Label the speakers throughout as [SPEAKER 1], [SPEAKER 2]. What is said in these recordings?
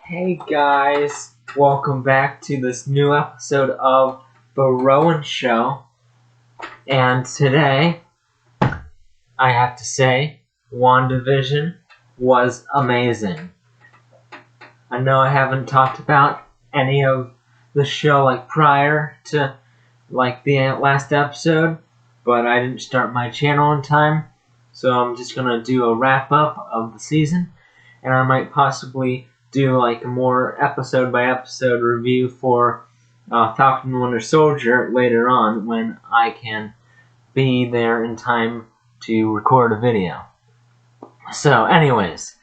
[SPEAKER 1] Hey guys, welcome back to this new episode of The Rowen Show. And today, I have to say, Wandavision was amazing. I know I haven't talked about any of the show prior to the last episode, but I didn't start my channel in time, so I'm just gonna do a wrap up of the season, and I might possibly do a more episode by episode review for Falcon and Winter Soldier later on when I can be there in time to record a video. So anyways,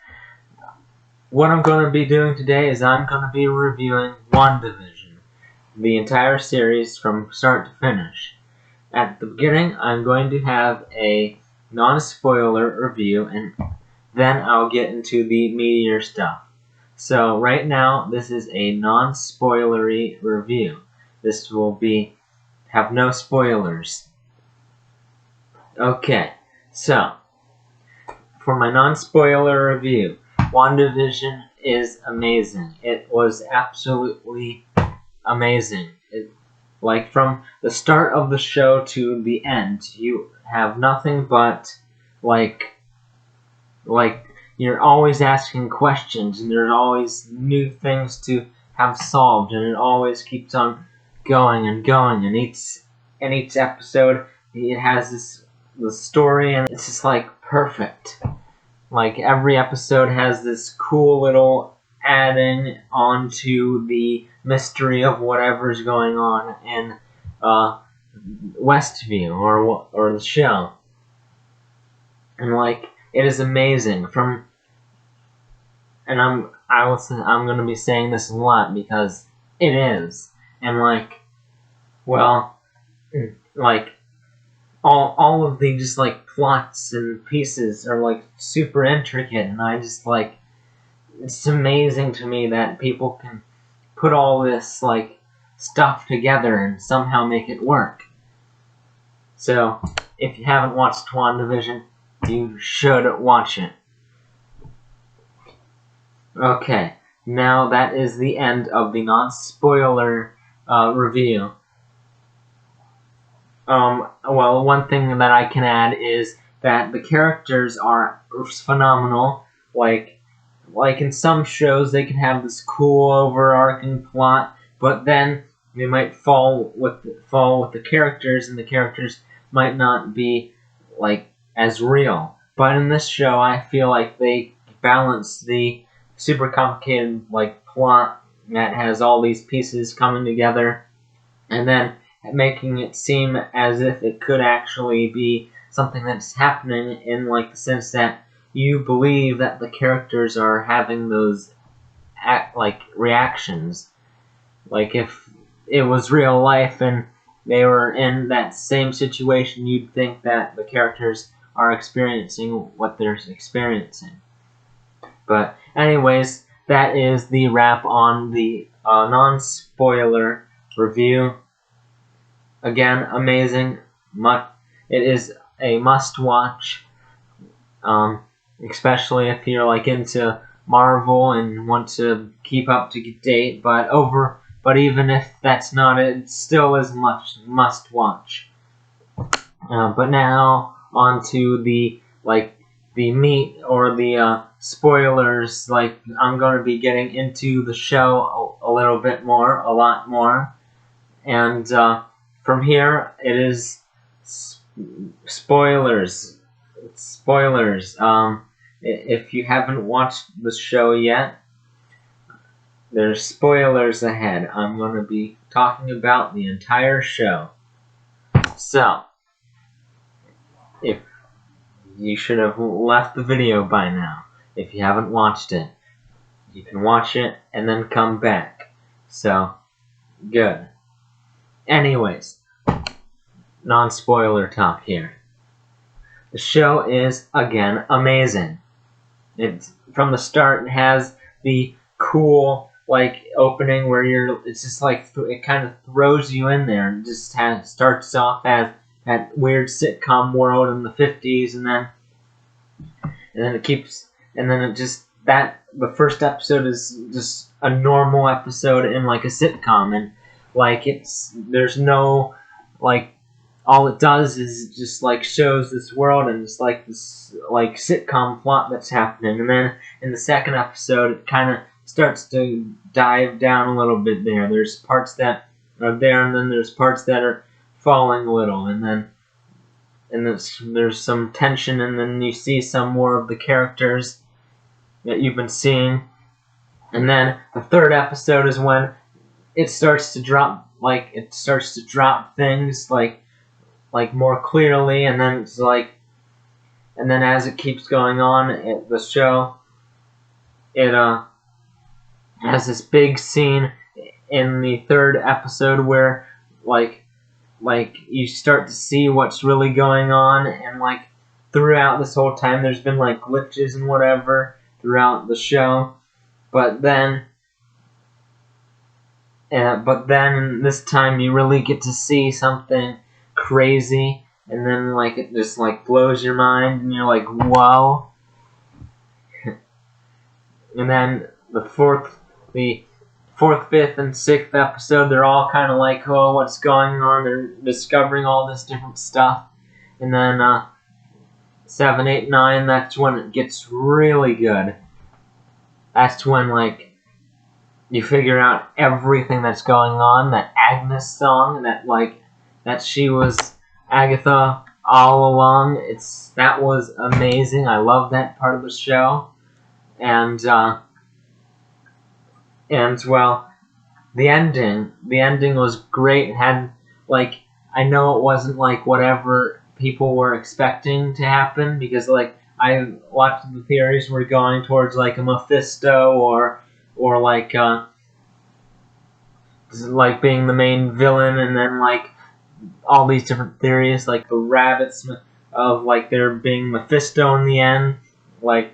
[SPEAKER 1] what I'm going to be doing today is I'm going to be reviewing Wandavision, the entire series from start to finish. At the beginning, I'm going to have a non-spoiler review, and then I'll get into the meatier stuff. So right now, this is a non-spoilery review. This will have no spoilers. Okay, so for my non-spoiler review, WandaVision is amazing. It was absolutely amazing. From the start of the show to the end, you have nothing but you're always asking questions, and there's always new things to have solved, and it always keeps on going and going. And each episode, it has the story, and it's just perfect. Every episode has this cool little adding onto the mystery of whatever's going on in Westview or the show, and it is amazing. I'm going to be saying this a lot because it is, and all of the just plots and pieces are super intricate, and I just it's amazing to me that people can put all this stuff together and somehow make it work. So if you haven't watched WandaVision, you should watch it. Okay, now that is the end of the non-spoiler review. Well, one thing that I can add is that the characters are phenomenal. Like in some shows, they can have this cool overarching plot, but then they might fall with the characters, and the characters might not be as real. But in this show, I feel like they balance the super complicated plot that has all these pieces coming together, and then making it seem as if it could actually be something that's happening in the sense that you believe that the characters are having those reactions. If it was real life and they were in that same situation, you'd think that the characters are experiencing what they're experiencing. But anyways, that is the wrap on the non-spoiler review. Again, amazing. It is a must-watch, especially if you're into Marvel and want to keep up to date. But even if that's not it, it still is must-watch. But now on to the meat or the spoilers. I'm going to be getting into the show a little bit more, a lot more, and from here it is spoilers. Spoilers. If you haven't watched the show yet, there's spoilers ahead. I'm going to be talking about the entire show. So, if you should have left the video by now. If you haven't watched it, you can watch it and then come back. So, good. Anyways, non-spoiler talk here. The show is, again, amazing. From the start, it has the cool, opening where it's just it kind of throws you in there, and just starts off as that weird sitcom world in the 50s, and then it keeps, and then it just, that the first episode is just a normal episode in like a sitcom, and like there's no like all it does is just like shows this world and it's like this like sitcom plot that's happening, and then in the second episode it kind of starts to dive down a little bit there. There's parts that are there, and then there's parts that are falling a little, and then there's some tension, and then you see some more of the characters that you've been seeing. And then the third episode is when it starts to drop things like more clearly, and then it's like, and then as it keeps going on, the show, it has this big scene in the third episode where like you start to see what's really going on, and like throughout this whole time there's been like glitches and whatever throughout the show, but then this time you really get to see something crazy, and then like it just like blows your mind, and you're like, whoa. And then the fourth, fifth, and sixth episode, they're all kind of like, oh, what's going on? They're discovering all this different stuff. And then 7, 8, 9, that's when it gets really good. That's when like you figure out everything that's going on. That Agnes song, that she was Agatha all along. That was amazing. I love that part of the show. And well, the ending was great. It had like, I know it wasn't like whatever people were expecting to happen, because like I watched the theories were going towards like a Mephisto or like being the main villain, and then like all these different theories, like the rabbits of like there being Mephisto in the end, like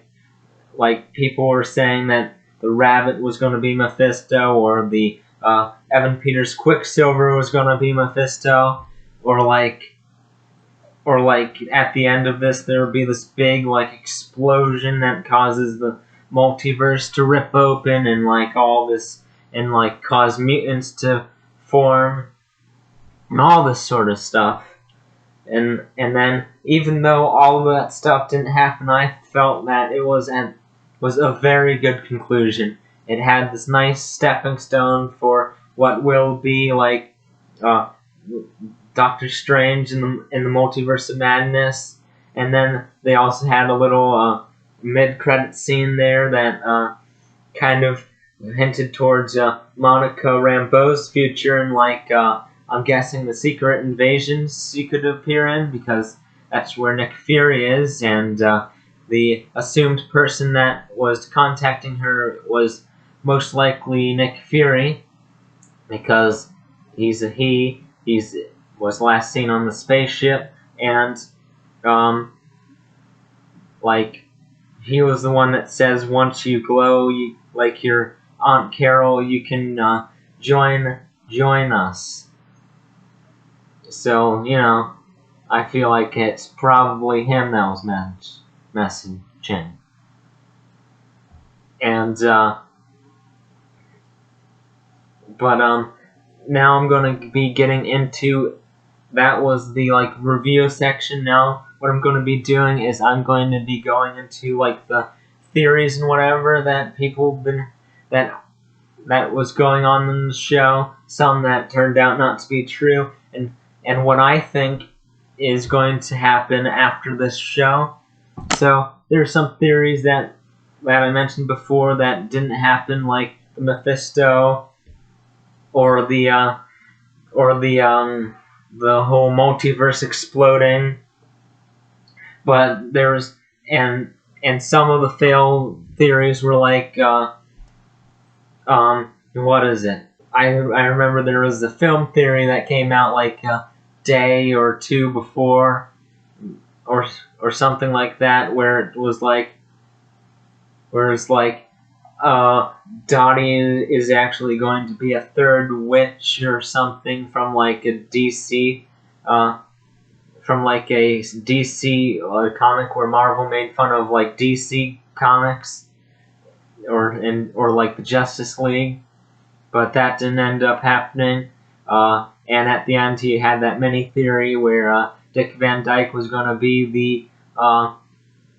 [SPEAKER 1] people were saying that the rabbit was going to be Mephisto, or the Evan Peters Quicksilver was going to be Mephisto, or like at the end of this there would be this big like explosion that causes the multiverse to rip open, and like all this, and like cause mutants to form, and all this sort of stuff. And then even though all of that stuff didn't happen, I felt that it was a very good conclusion. It had this nice stepping stone for what will be like Doctor Strange in the Multiverse of Madness, and then they also had a little mid-credit scene there that kind of hinted towards Monica Rambeau's future, and like I'm guessing the Secret Invasion she could appear in, because that's where Nick Fury is, and the assumed person that was contacting her was most likely Nick Fury, because he's was last seen on the spaceship, and like he was the one that says once you glow, like your Aunt Carol, you can join us. So I feel like it's probably him that was messaging. And but now I'm gonna be getting into, that was the like review section. Now what I'm going to be doing is I'm going to be going into like the theories and whatever that people been that was going on in the show, some that turned out not to be true, and what I think is going to happen after this show. So there's some theories that I mentioned before that didn't happen, like the Mephisto, or the whole multiverse exploding. But there's and some of the failed theories were like what is it? I remember there was a film theory that came out like a day or two before, or something like that, where it was like, Dottie is actually going to be a third witch or something from like a DC, from like a DC comic where Marvel made fun of like DC comics. or like the Justice League, but that didn't end up happening. And at the end, he had that mini theory where Dick Van Dyke was going to be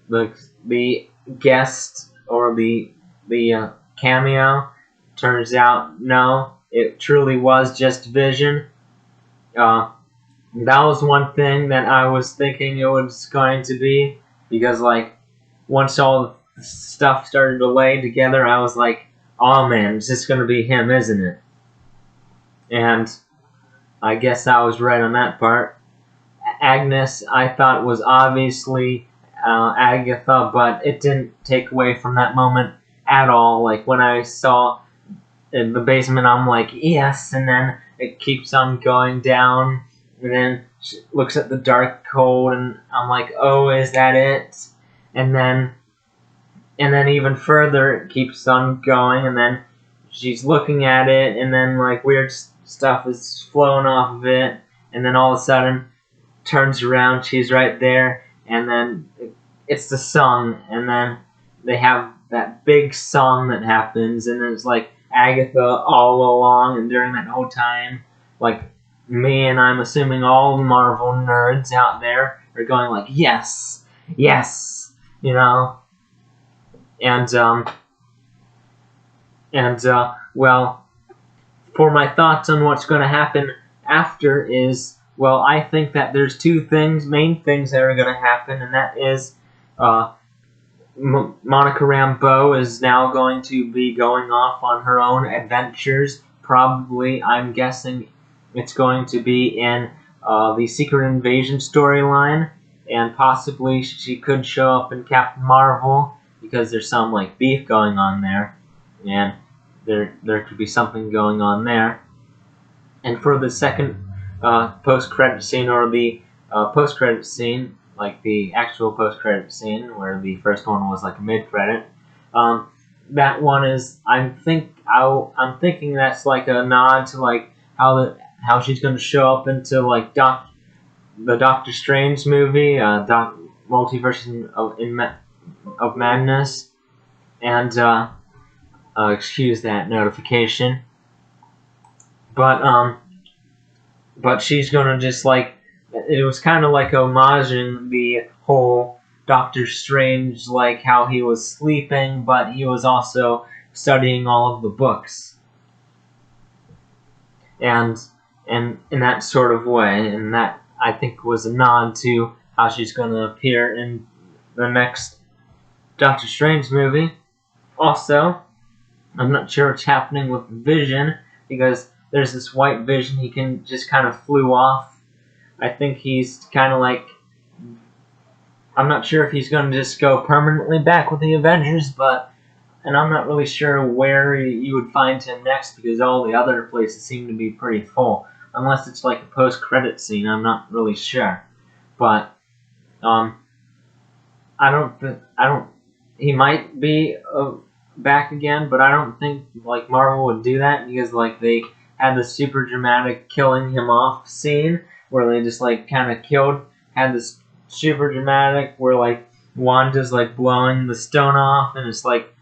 [SPEAKER 1] the guest or the cameo. Turns out, no, it truly was just Vision. That was one thing that I was thinking it was going to be, because like once all the stuff started to lay together, I was like, oh man, it's just going to be him, isn't it? And I guess I was right on that part. Agnes, I thought was obviously Agatha, but it didn't take away from that moment at all. Like when I saw in the basement, I'm like, yes, and then it keeps on going down, and then she looks at the dark code, and I'm like, oh, is that it? And then even further, it keeps on going, and then she's looking at it, and then like weird stuff is flowing off of it, and then all of a sudden, turns around, she's right there, and then it's the song, and then they have that big song that happens, and it's like Agatha all along, and during that whole time, like me and I'm assuming all the Marvel nerds out there are going like, yes, yes, you know, and well, for my thoughts on what's going to happen after is, well, I think that there's two main things that are going to happen, and that is, Monica Rambeau is now going to be going off on her own adventures. Probably, I'm guessing it's going to be in the Secret Invasion storyline, and possibly she could show up in Captain Marvel, because there's some like beef going on there, and there could be something going on there. And for the second post-credit scene, or the post-credit scene, like the actual post-credit scene, where the first one was like a mid-credit, that one is, I'm thinking that's like a nod to like how she's going to show up into like the Doctor Strange movie, Multiverse of Madness, and excuse that notification, but she's gonna just like, it was kind of like homaging the whole Doctor Strange, like how he was sleeping, but he was also studying all of the books, and in that sort of way, and that I think was a nod to how she's going to appear in the next Doctor Strange movie. Also, I'm not sure what's happening with Vision, because there's this white Vision, he can just kind of flew off. I think he's kind of like, I'm not sure if he's going to just go permanently back with the Avengers, and I'm not really sure where you would find him next, because all the other places seem to be pretty full. Unless it's like a post-credit scene, I'm not really sure. But, he might be back again, but I don't think like Marvel would do that, because like they had the super dramatic killing him off scene where they just like kind of had this super dramatic where like Wanda's like blowing the stone off, and it's like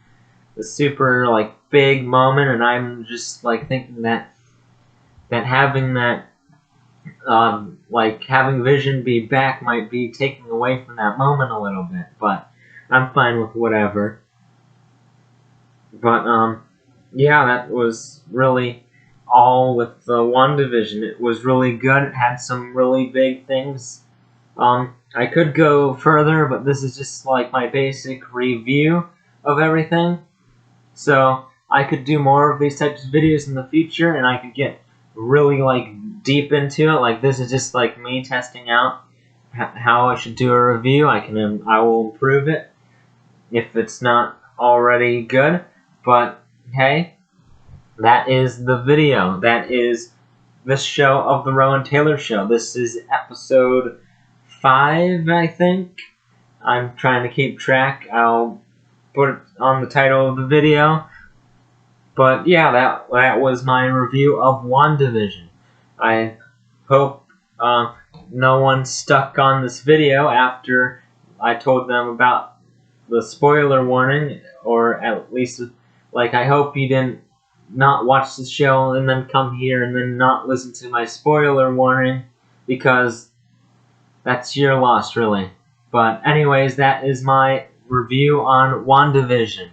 [SPEAKER 1] the super like big moment, and I'm just like thinking that having that like having Vision be back might be taking away from that moment a little bit, but I'm fine with whatever. But yeah, that was really all with the Wandavision. It was really good. It had some really big things. I could go further, but this is just like my basic review of everything. So I could do more of these types of videos in the future, and I could get really like deep into it. Like this is just like me testing out how I should do a review. I will improve it if it's not already good. But hey, that is the video. That is this show of the Rowen Taylor Show. This is episode 5, I think. I'm trying to keep track. I'll put it on the title of the video. But yeah, that was my review of Wandavision. I hope no one stuck on this video after I told them about the spoiler warning, or at least, like, I hope you didn't not watch the show and then come here and then not listen to my spoiler warning, because that's your loss, really. But anyways, that is my review on WandaVision.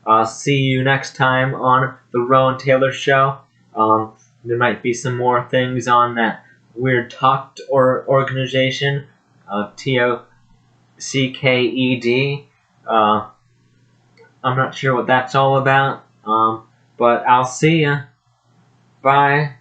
[SPEAKER 1] I'll see you next time on the Rowan Taylor Show. There might be some more things on that weird talked organization, TOCKED. I'm not sure what that's all about, but I'll see ya. Bye.